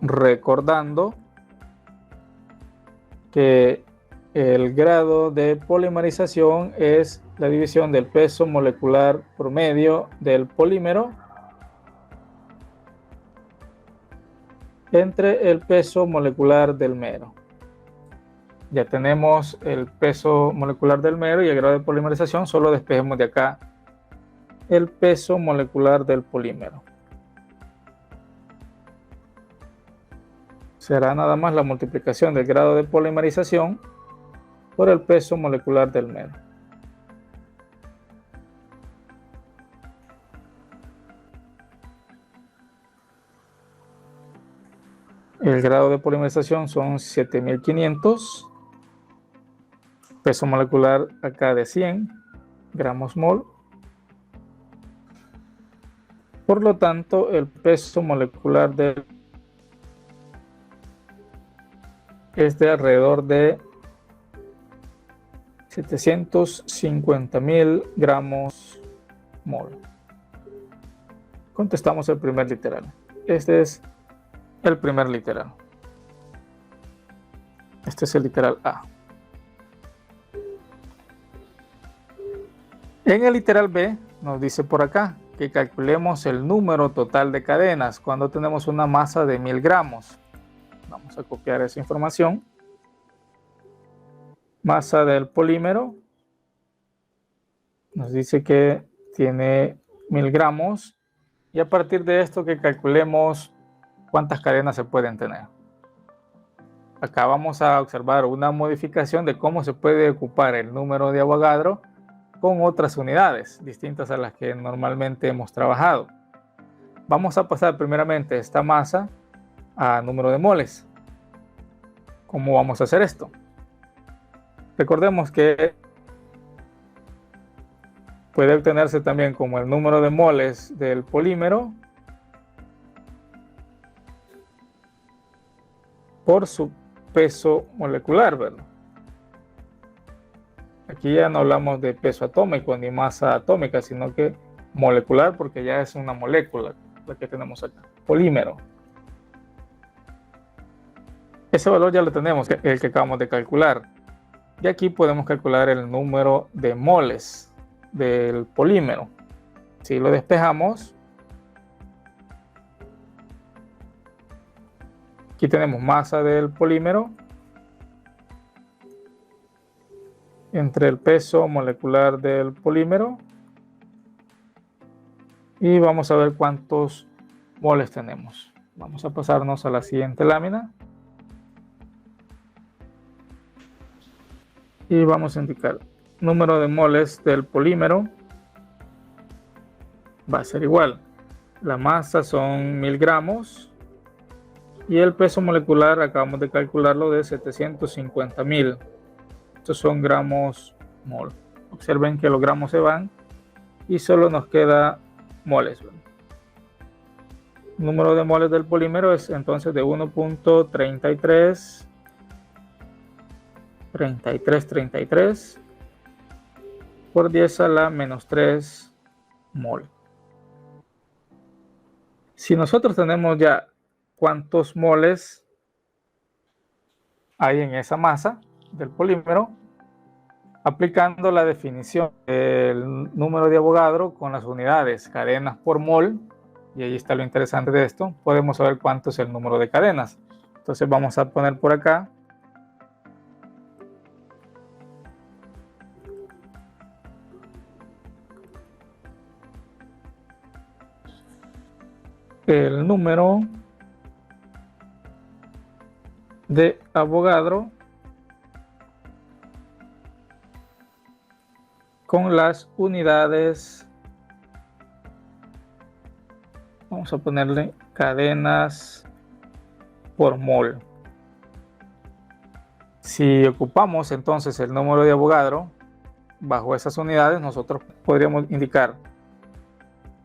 recordando que el grado de polimerización es la división del peso molecular promedio del polímero entre el peso molecular del mero. Ya tenemos el peso molecular del mero y el grado de polimerización, solo despejemos de acá el peso molecular del polímero. Será nada más la multiplicación del grado de polimerización por el peso molecular del mero. El grado de polimerización son 7500. Peso molecular acá de 100 gramos mol. Por lo tanto, el peso molecular es de alrededor de 750.000 gramos mol. Contestamos el primer literal. Este es el primer literal. Este es el literal A. En el literal B nos dice por acá que calculemos el número total de cadenas cuando tenemos una masa de 1000 gramos. Vamos a copiar esa información. Masa del polímero nos dice que tiene 1000 gramos y a partir de esto que calculemos cuántas cadenas se pueden tener. Acá vamos a observar una modificación de cómo se puede ocupar el número de Avogadro con otras unidades distintas a las que normalmente hemos trabajado. Vamos a pasar primeramente esta masa a número de moles. ¿Cómo vamos a hacer esto? Recordemos que puede obtenerse también como el número de moles del polímero por su peso molecular, ¿verdad? Aquí ya no hablamos de peso atómico ni masa atómica, sino que molecular, porque ya es una molécula la que tenemos acá, polímero. Ese valor ya lo tenemos, el que acabamos de calcular. Y aquí podemos calcular el número de moles del polímero. Si lo despejamos, aquí tenemos masa del polímero entre el peso molecular del polímero y vamos a ver cuántos moles tenemos. Vamos a pasarnos a la siguiente lámina y vamos a indicar número de moles del polímero. Va a ser igual, la masa son 1000 gramos y el peso molecular acabamos de calcularlo de 750.000. Estos son gramos mol. Observen que los gramos se van y solo nos queda moles. El número de moles del polímero es entonces de 1.33 por 10 a la menos 3 mol. Si nosotros tenemos ya cuántos moles hay en esa masa del polímero, aplicando la definición del número de Avogadro con las unidades cadenas por mol, y ahí está lo interesante de esto, podemos saber cuánto es el número de cadenas. Entonces vamos a poner por acá el número de Avogadro con las unidades, vamos a ponerle cadenas por mol. Si ocupamos entonces el número de Avogadro bajo esas unidades, nosotros podríamos indicar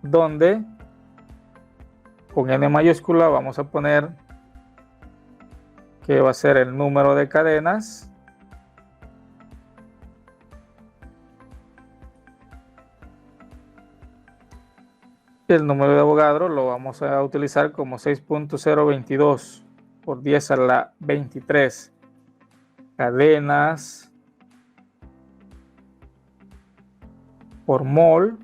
dónde con N mayúscula vamos a poner que va a ser el número de cadenas el número de Avogadro lo vamos a utilizar como 6.022 por 10 a la 23 cadenas por mol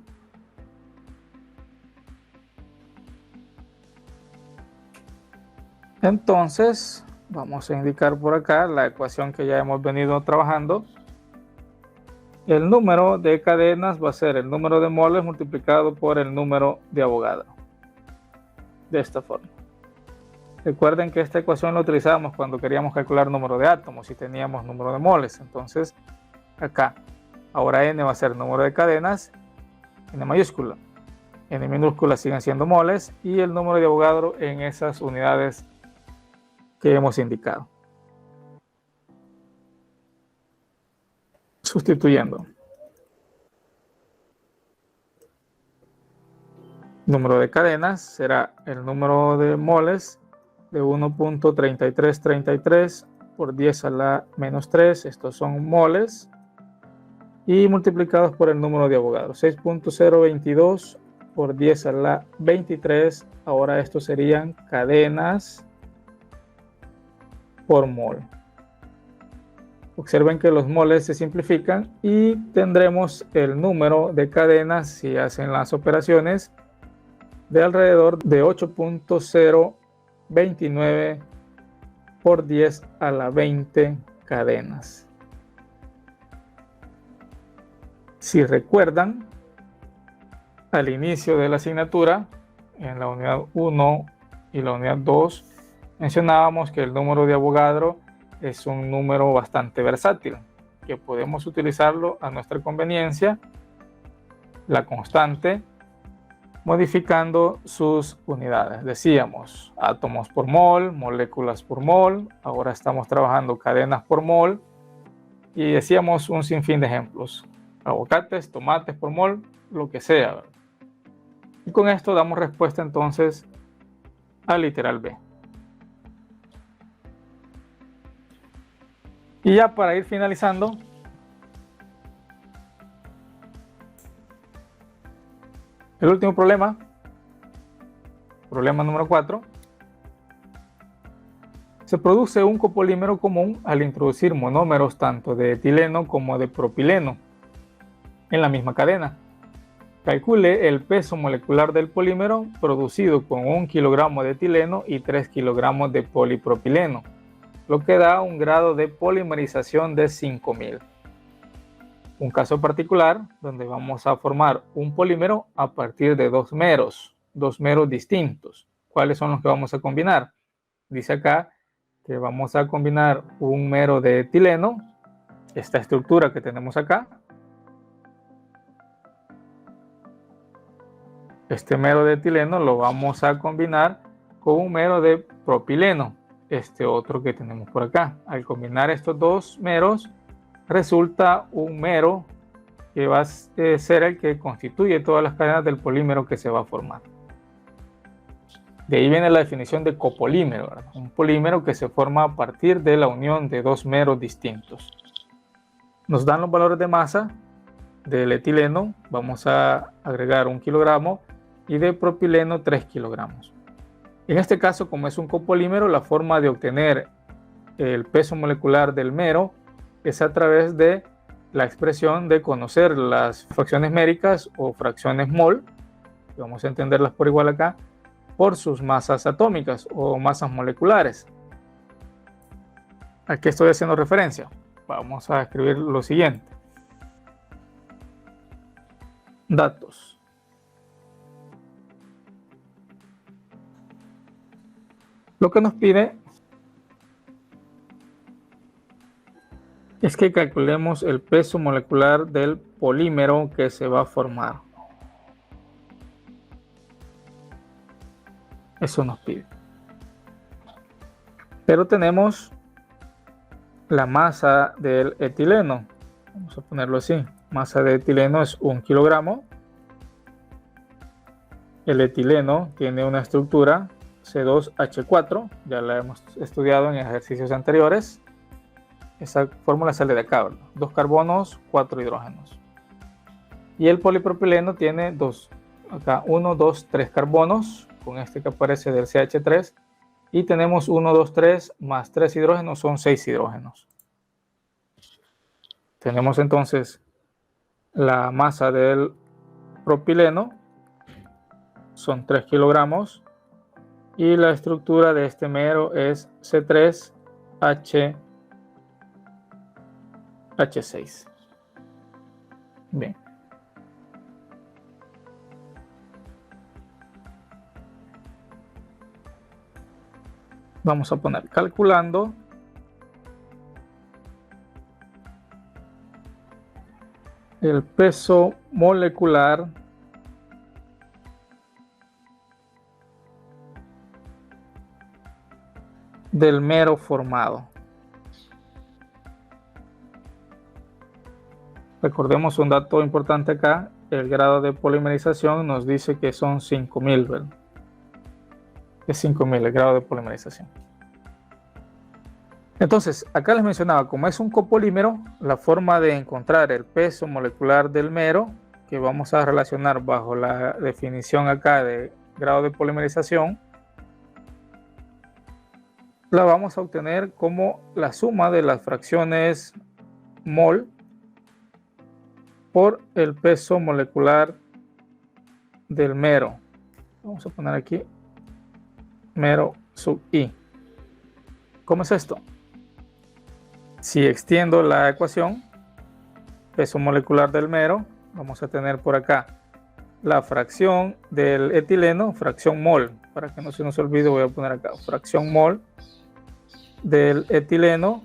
Entonces vamos a indicar por acá la ecuación que ya hemos venido trabajando. El número de cadenas va a ser el número de moles multiplicado por el número de Avogadro. De esta forma. Recuerden que esta ecuación la utilizábamos cuando queríamos calcular número de átomos y teníamos número de moles. Entonces, acá, ahora n va a ser el número de cadenas, n mayúscula. N minúscula siguen siendo moles y el número de Avogadro en esas unidades que hemos indicado. Sustituyendo. Número de cadenas será el número de moles de 1.3333 por 10 a la menos 3. Estos son moles. Y multiplicados por el número de Avogadro. 6.022 por 10 a la 23. Ahora estos serían cadenas por mol. Observen que los moles se simplifican y tendremos el número de cadenas, si hacen las operaciones, de alrededor de 8.029 por 10 a la 20 cadenas. Si recuerdan, al inicio de la asignatura, en la unidad 1 y la unidad 2, mencionábamos que el número de Avogadro es un número bastante versátil, que podemos utilizarlo a nuestra conveniencia, la constante, modificando sus unidades. Decíamos átomos por mol, moléculas por mol, ahora estamos trabajando cadenas por mol y decíamos un sinfín de ejemplos, aguacates, tomates por mol, lo que sea. Y con esto damos respuesta entonces al literal B. Y ya para ir finalizando, el último problema, problema número 4, Se produce un copolímero común al introducir monómeros tanto de etileno como de propileno en la misma cadena. Calcule el peso molecular del polímero producido con 1 kilogramo de etileno y 3 kilogramos de polipropileno, lo que da un grado de polimerización de 5000. Un caso particular donde vamos a formar un polímero a partir de dos meros distintos. ¿Cuáles son los que vamos a combinar? Dice acá que vamos a combinar un mero de etileno, esta estructura que tenemos acá. Este mero de etileno lo vamos a combinar con un mero de propileno, este otro que tenemos por acá. Al combinar estos dos meros, resulta un mero que va a ser el que constituye todas las cadenas del polímero que se va a formar. De ahí viene la definición de copolímero, ¿verdad? Un polímero que se forma a partir de la unión de dos meros distintos. Nos dan los valores de masa del etileno, vamos a agregar 1 kilogramo, y de propileno 3 kilogramos. En este caso, como es un copolímero, la forma de obtener el peso molecular del mero es a través de la expresión de conocer las fracciones méricas o fracciones mol, que vamos a entenderlas por igual acá, por sus masas atómicas o masas moleculares. ¿A qué estoy haciendo referencia? Vamos a escribir lo siguiente. Datos. Lo que nos pide es que calculemos el peso molecular del polímero que se va a formar. Eso nos pide. Pero tenemos la masa del etileno. Vamos a ponerlo así. Masa de etileno es 1 kilogramo. El etileno tiene una estructura C2H4. Ya la hemos estudiado en ejercicios anteriores. Esa fórmula sale de acá, ¿verdad? 2 carbonos, 4 hidrógenos. Y el polipropileno tiene acá 1, 2, 3 carbonos, con este que aparece del CH3, y tenemos 1, 2, 3 más 3 hidrógenos, son 6 hidrógenos. Tenemos entonces la masa del propileno, son 3 kilogramos, y la estructura de este mero es C3H6. Bien. Vamos a poner calculando el peso molecular del mero formado. Recordemos un dato importante acá, el grado de polimerización nos dice que son 5000, ¿verdad? Es 5000 el grado de polimerización. Entonces, acá les mencionaba, como es un copolímero, la forma de encontrar el peso molecular del mero, que vamos a relacionar bajo la definición acá de grado de polimerización, la vamos a obtener como la suma de las fracciones mol por el peso molecular del mero. Vamos a poner aquí mero sub I. ¿Cómo es esto? Si extiendo la ecuación, peso molecular del mero, vamos a tener por acá la fracción del etileno, fracción mol. Para que no se nos olvide, voy a poner acá fracción mol del etileno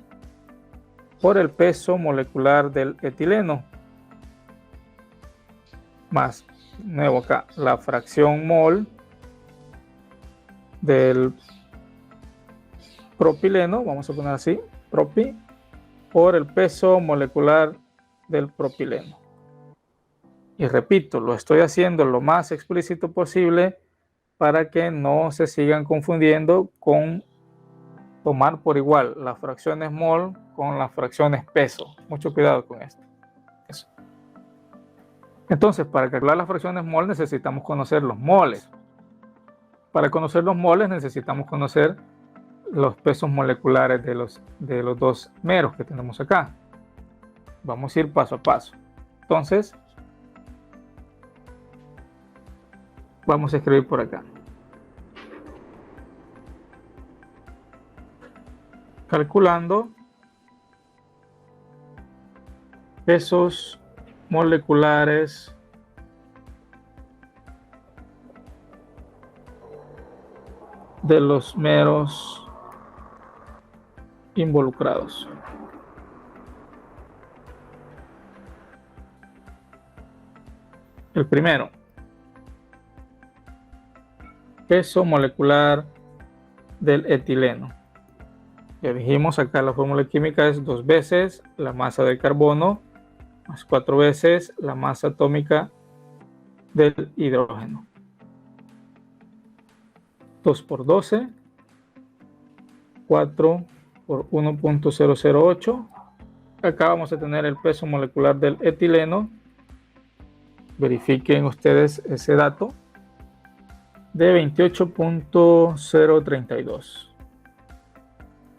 por el peso molecular del etileno, más, nuevo acá, la fracción mol del propileno, vamos a poner así, propi, por el peso molecular del propileno. Y repito, lo estoy haciendo lo más explícito posible para que no se sigan confundiendo con tomar por igual las fracciones mol con las fracciones peso. Mucho cuidado con esto. Eso. Entonces, para calcular las fracciones mol necesitamos conocer los moles. Para conocer los moles necesitamos conocer los pesos moleculares de los dos meros que tenemos acá. Vamos a ir paso a paso. Entonces, vamos a escribir por acá. Calculando pesos moleculares de los meros involucrados. El primero, peso molecular del etileno. Ya dijimos acá la fórmula química es 2 veces la masa del carbono más 4 veces la masa atómica del hidrógeno. 2 por 12, 4 por 1.008. Acá vamos a tener el peso molecular del etileno. Verifiquen ustedes ese dato de 28.032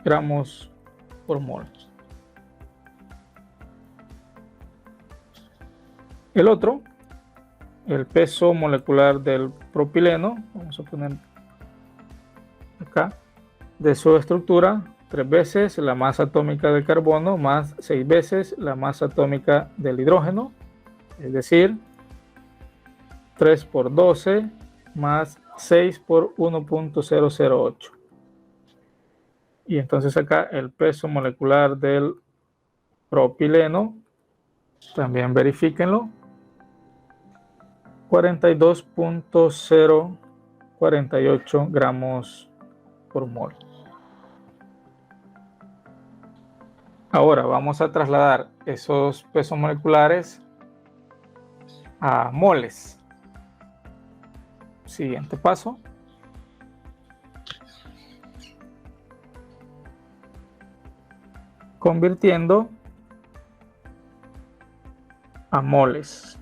gramos por mol. El otro, el peso molecular del propileno, vamos a poner acá, de su estructura, 3 veces la masa atómica del carbono más 6 veces la masa atómica del hidrógeno, es decir, 3 por 12 más 6 por 1.008. Y entonces acá el peso molecular del propileno, también verifíquenlo, 42.048 gramos por mol. Ahora vamos a trasladar esos pesos moleculares a moles. Siguiente paso. Convirtiendo a moles.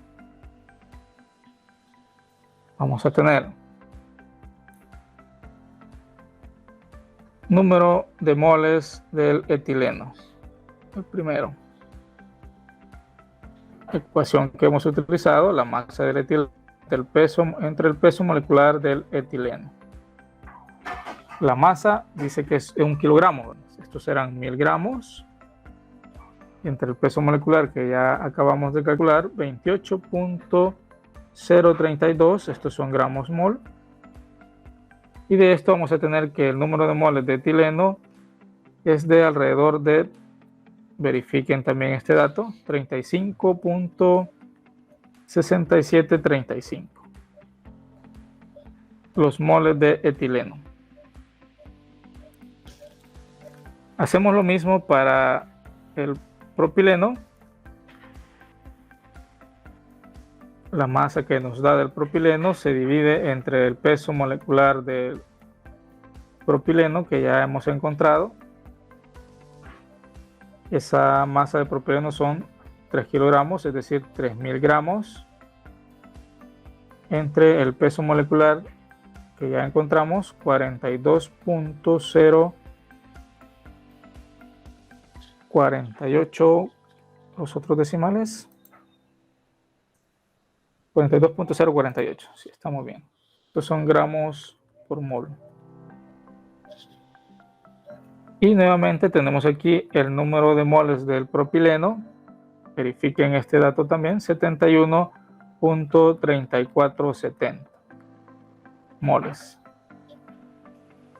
Vamos a tener número de moles del etileno. El primero. Ecuación que hemos utilizado, la masa del etileno entre el peso molecular del etileno. La masa dice que es 1 kilogramo. Estos serán 1000 gramos. Entre el peso molecular que ya acabamos de calcular, 28.032, estos son gramos mol. Y de esto vamos a tener que el número de moles de etileno es de alrededor de, verifiquen también este dato, 35.6735. Los moles de etileno. Hacemos lo mismo para el propileno. La masa que nos da del propileno se divide entre el peso molecular del propileno que ya hemos encontrado. Esa masa de propileno son 3 kilogramos, es decir, 3000 gramos, entre el peso molecular que ya encontramos, 42.048, los otros decimales, 42.048, sí, estamos bien. Estos son gramos por mol. Y nuevamente tenemos aquí el número de moles del propileno. Verifiquen este dato también, 71.3470 moles.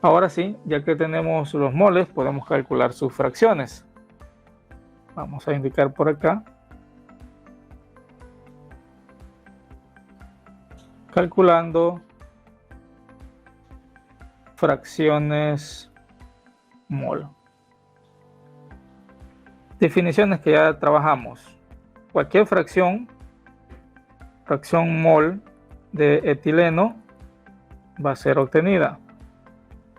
Ahora sí, ya que tenemos los moles, podemos calcular sus fracciones. Vamos a indicar por acá. Calculando fracciones mol. Definiciones que ya trabajamos. Cualquier fracción mol de etileno va a ser obtenida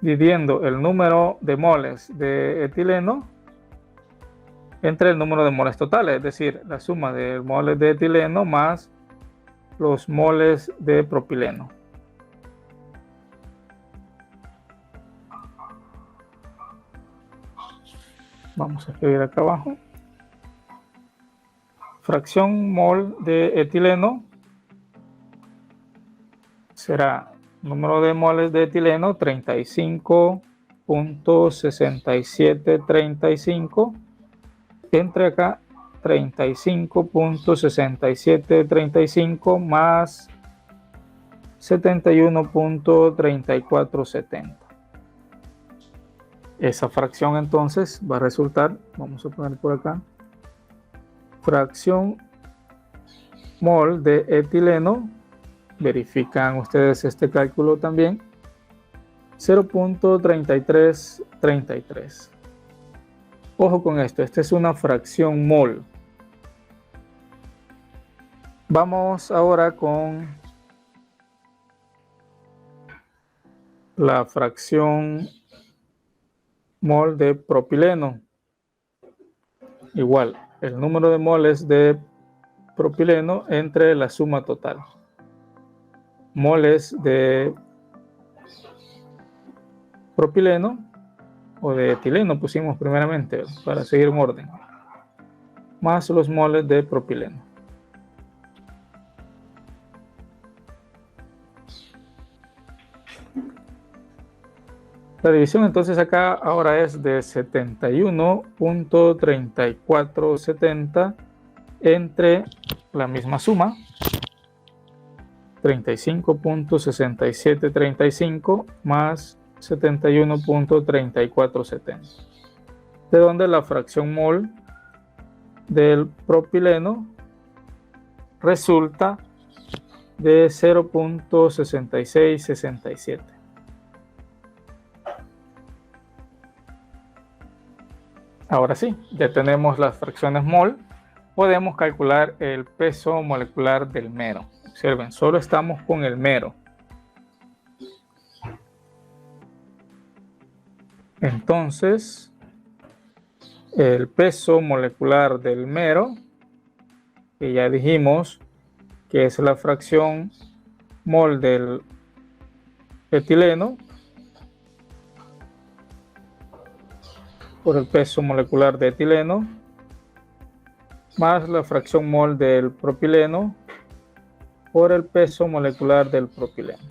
dividiendo el número de moles de etileno entre el número de moles totales, es decir, la suma de moles de etileno más los moles de propileno. Vamos a escribir acá abajo. Fracción mol de etileno será número de moles de etileno 35.6735 entre acá 35.6735 más 71.3470. Esa fracción entonces va a resultar, vamos a poner por acá, fracción mol de etileno, verifican ustedes este cálculo también, 0.3333. Ojo con esto, esta es una fracción mol. Vamos ahora con la fracción mol de propileno. Igual, el número de moles de propileno entre la suma total. Moles de propileno o de etileno pusimos primeramente para seguir un orden, más los moles de propileno. La división entonces acá ahora es de 71.3470 entre la misma suma, 35.6735 más 71.3470, de donde la fracción mol del propileno resulta de 0.6667. Ahora sí, ya tenemos las fracciones mol, podemos calcular el peso molecular del mero. Observen, solo estamos con el mero. Entonces, el peso molecular del mero, que ya dijimos que es la fracción mol del etileno por el peso molecular de etileno, más la fracción mol del propileno por el peso molecular del propileno.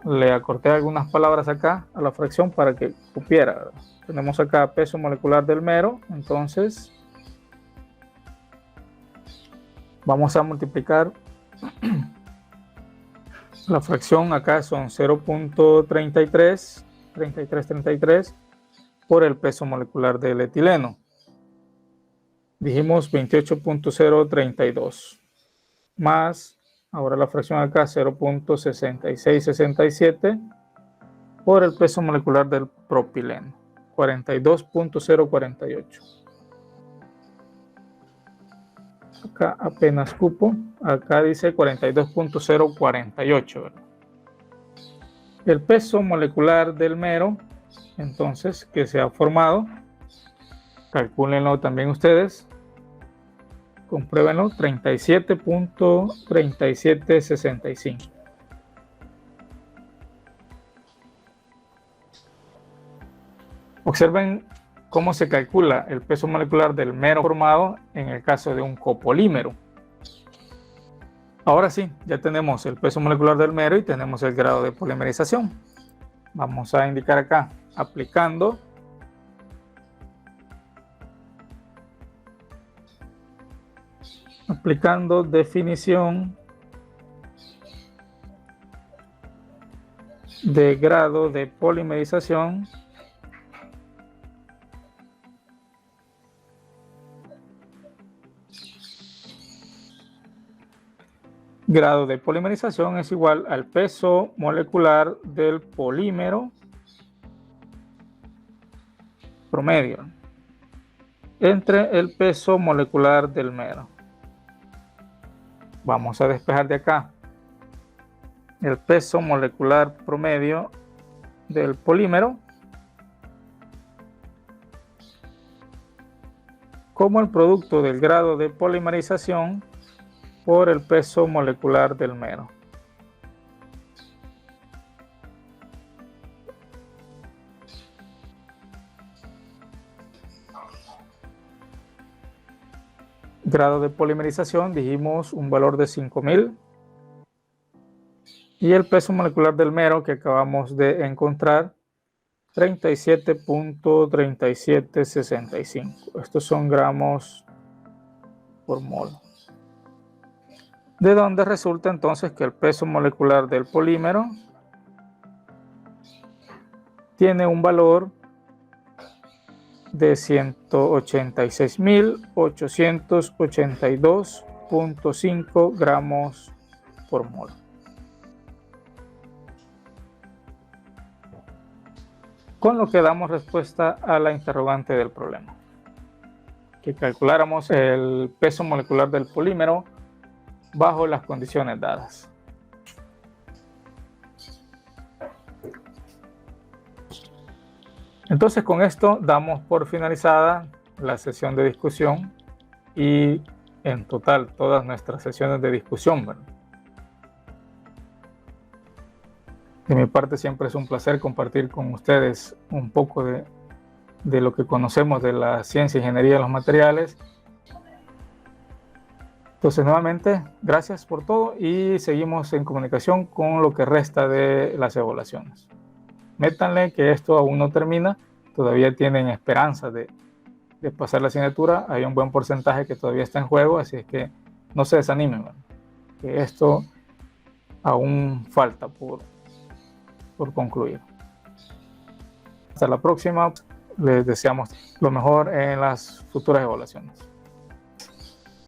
Le acorté algunas palabras acá a la fracción para que cupiera, ¿verdad? Tenemos acá peso molecular del mero, entonces vamos a multiplicar la fracción, acá son 0.33 por el peso molecular del etileno. Dijimos 28.032 más, ahora la fracción acá 0.6667 por el peso molecular del propileno, 42.048. Acá apenas cupo, acá dice 42.048, ¿verdad? El peso molecular del mero, entonces, que se ha formado, calcúlenlo también ustedes, compruébenlo, 37.3765. Observen cómo se calcula el peso molecular del mero formado en el caso de un copolímero. Ahora sí, ya tenemos el peso molecular del mero y tenemos el grado de polimerización. Vamos a indicar acá, aplicando definición de grado de polimerización grado de polimerización es igual al peso molecular del polímero promedio entre el peso molecular del mero. Vamos a despejar de acá el peso molecular promedio del polímero como el producto del grado de polimerización por el peso molecular del mero. grado de polimerización dijimos un valor de 5000. Y el peso molecular del mero que acabamos de encontrar, 37.3765. Estos son gramos por mol. De donde resulta entonces que el peso molecular del polímero tiene un valor de 186.882.5 gramos por mol. Con lo que damos respuesta a la interrogante del problema, que calculáramos el peso molecular del polímero bajo las condiciones dadas. Entonces, con esto damos por finalizada la sesión de discusión y en total todas nuestras sesiones de discusión, ¿verdad? De mi parte siempre es un placer compartir con ustedes un poco de lo que conocemos de la ciencia e ingeniería de los materiales. Entonces, nuevamente, gracias por todo y seguimos en comunicación con lo que resta de las evaluaciones. Métanle que esto aún no termina, todavía tienen esperanza de pasar la asignatura, hay un buen porcentaje que todavía está en juego, así es que no se desanimen, ¿verdad? Que esto aún falta por concluir. Hasta la próxima, les deseamos lo mejor en las futuras evaluaciones.